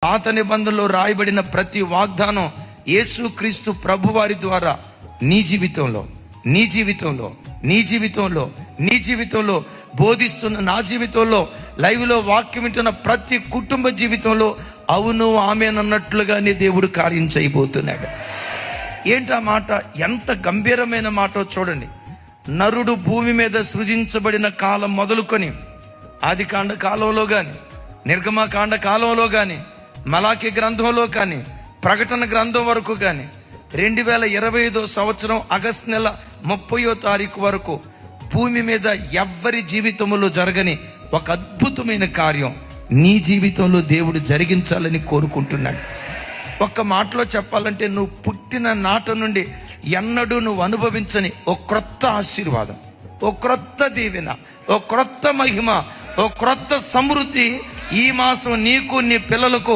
పాత నిబంధనలో రాయబడిన ప్రతి వాగ్దానం యేసుక్రీస్తు ప్రభువారి ద్వారా నీ జీవితంలో నీ జీవితంలో నీ జీవితంలో నీ జీవితంలో బోధిస్తున్న నా జీవితంలో లైవ్లో వాక్యం వింటున్న ప్రతి కుటుంబ జీవితంలో అవును ఆమెనన్నట్లుగానే దేవుడు కార్యం చేయబోతున్నాడు. ఏంటా మాట? ఎంత గంభీరమైన మాటో చూడండి. నరుడు భూమి మీద సృజించబడిన కాలం మొదలుకొని ఆదికాండ కాలంలో కానీ, నిర్గమకాండ కాలంలో కానీ, మలాకి గ్రంథంలో కానీ, ప్రకటన గ్రంథం వరకు కానీ 2025 సంవత్సరం ఆగస్టు నెల 30వ తారీఖు వరకు భూమి మీద ఎవ్వరి జీవితంలో జరగని ఒక అద్భుతమైన కార్యం నీ జీవితంలో దేవుడు జరిగించాలని కోరుకుంటున్నాడు. ఒక్క మాటలో చెప్పాలంటే, నువ్వు పుట్టిన నాట నుండి ఎన్నడూ నువ్వు అనుభవించని ఓ క్రొత్త ఆశీర్వాదం, ఓ క్రొత్త దీవెన, ఓ క్రొత్త మహిమ, ఓ క్రొత్త సమృద్ధి ఈ మాసం నీకు నీ పిల్లలకు